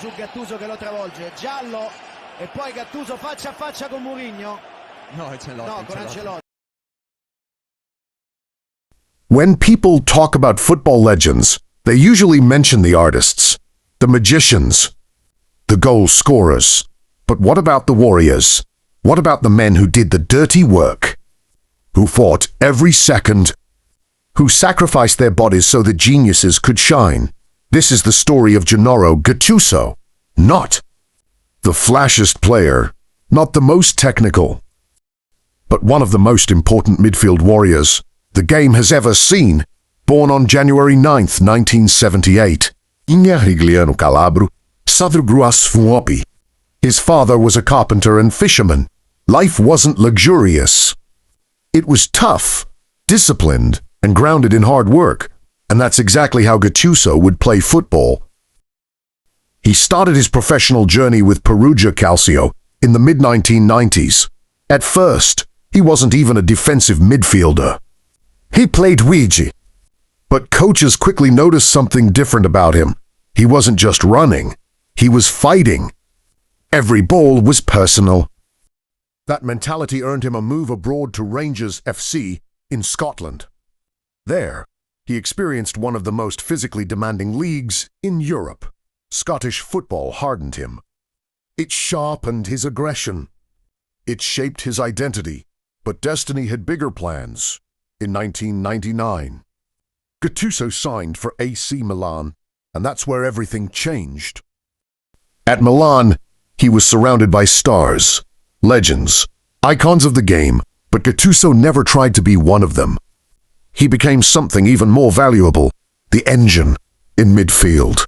su Gattuso che lo travolge, giallo, e poi Gattuso faccia a faccia con Mourinho. No, Con Ancelotti. When people talk about football legends, they usually mention the artists, the magicians, the goal scorers. But what about the warriors? What about the men who did the dirty work? Who fought every second? Who sacrificed their bodies so that geniuses could shine? This is the story of Gennaro Gattuso. Not the flashiest player, not the most technical, but one of the most important midfield warriors the game has ever seen. Born on January 9th, 1978, in Rigliano Calabro, Fuopi. His father was a carpenter and fisherman. Life wasn't luxurious. It was tough, disciplined, and grounded in hard work, and that's exactly how Gattuso would play football. He started his professional journey with Perugia Calcio in the mid-1990s. At first, he wasn't even a defensive midfielder. He played Ouija. But coaches quickly noticed something different about him. He wasn't just running, he was fighting. Every ball was personal. That mentality earned him a move abroad to Rangers FC in Scotland. There, he experienced one of the most physically demanding leagues in Europe. Scottish football hardened him. It sharpened his aggression. It shaped his identity, but destiny had bigger plans. In 1999, Gattuso signed for AC Milan, and that's where everything changed. At Milan, he was surrounded by stars, legends, icons of the game, but Gattuso never tried to be one of them. He became something even more valuable, the engine in midfield.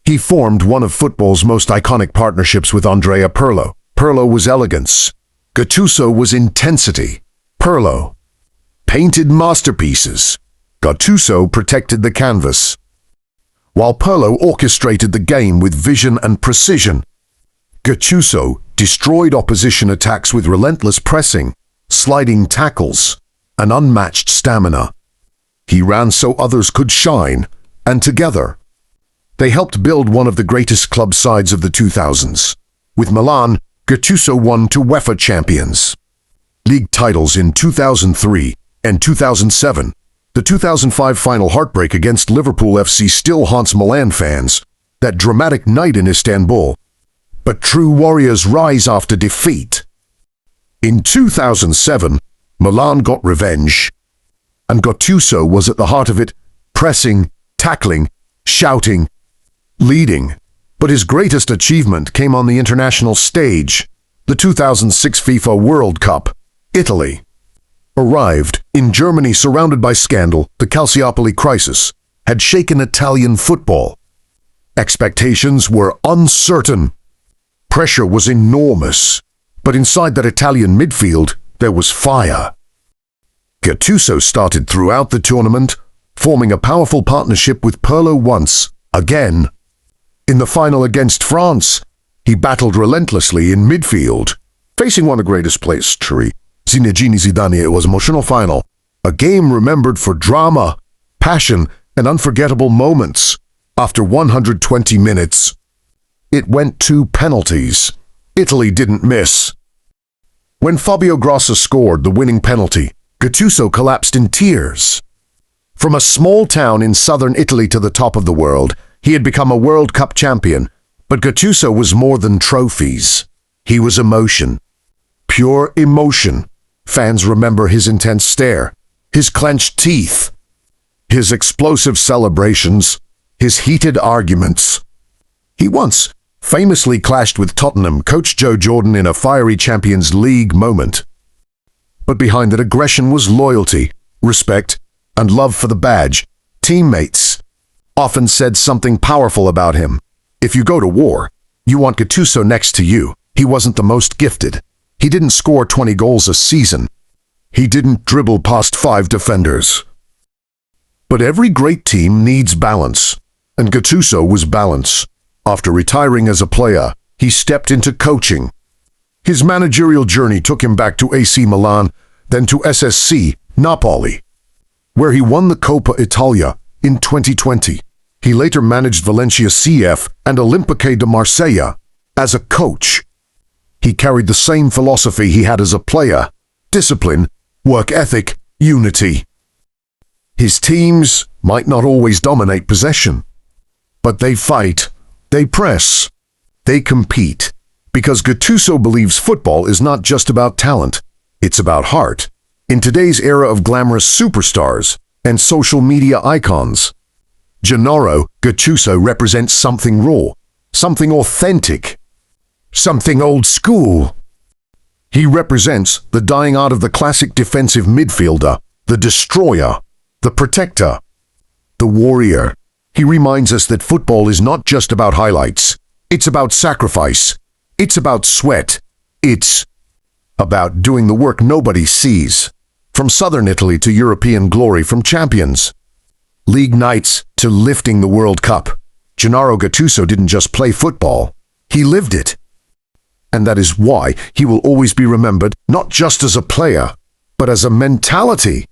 He formed one of football's most iconic partnerships with Andrea Pirlo. Pirlo was elegance. Gattuso was intensity. Pirlo painted masterpieces. Gattuso protected the canvas, while Pirlo orchestrated the game with vision and precision. Gattuso destroyed opposition attacks with relentless pressing, sliding tackles, and unmatched stamina. He ran so others could shine, and together, they helped build one of the greatest club sides of the 2000s. With Milan, Gattuso won two UEFA Champions League titles in 2003 and 2007. The 2005 final heartbreak against Liverpool FC still haunts Milan fans, that dramatic night in Istanbul. But true warriors rise after defeat. In 2007, Milan got revenge, and Gattuso was at the heart of it, pressing, tackling, shouting, leading. But his greatest achievement came on the international stage, the 2006 FIFA World Cup. Italy arrived in Germany surrounded by scandal. The Calciopoli crisis had shaken Italian football. Expectations were uncertain. Pressure was enormous. But inside that Italian midfield, there was fire. Gattuso started throughout the tournament, forming a powerful partnership with Pirlo once again. In the final against France, he battled relentlessly in midfield, facing one of the greatest players in history, Zinedine Zidane. It was an emotional final, a game remembered for drama, passion, and unforgettable moments. After 120 minutes, it went to penalties. Italy didn't miss. When Fabio Grossa scored the winning penalty, Gattuso collapsed in tears. From a small town in southern Italy to the top of the world, he had become a World Cup champion. But Gattuso was more than trophies. He was emotion. Pure emotion. Fans remember his intense stare, his clenched teeth, his explosive celebrations, his heated arguments. He once famously clashed with Tottenham coach Joe Jordan in a fiery Champions League moment. But behind that aggression was loyalty, respect, and love for the badge. Teammates often said something powerful about him. If you go to war, you want Gattuso next to you. He wasn't the most gifted. He didn't score 20 goals a season. He didn't dribble past 5 defenders. But every great team needs balance, and Gattuso was balance. After retiring as a player, he stepped into coaching. His managerial journey took him back to AC Milan, then to SSC Napoli, where he won the Coppa Italia in 2020. He later managed Valencia CF and Olympique de Marseille. As a coach, he carried the same philosophy he had as a player: discipline, work ethic, unity. His teams might not always dominate possession, but they fight, they press, they compete. Because Gattuso believes football is not just about talent, it's about heart. In today's era of glamorous superstars and social media icons, Gennaro Gattuso represents something raw, something authentic, something old school. He represents the dying art of the classic defensive midfielder, the destroyer, the protector, the warrior. He reminds us that football is not just about highlights. It's about sacrifice. It's about sweat. It's about doing the work nobody sees. From southern Italy to European glory, from Champions League nights to lifting the World Cup, Gennaro Gattuso didn't just play football. He lived it. And that is why he will always be remembered not just as a player, but as a mentality.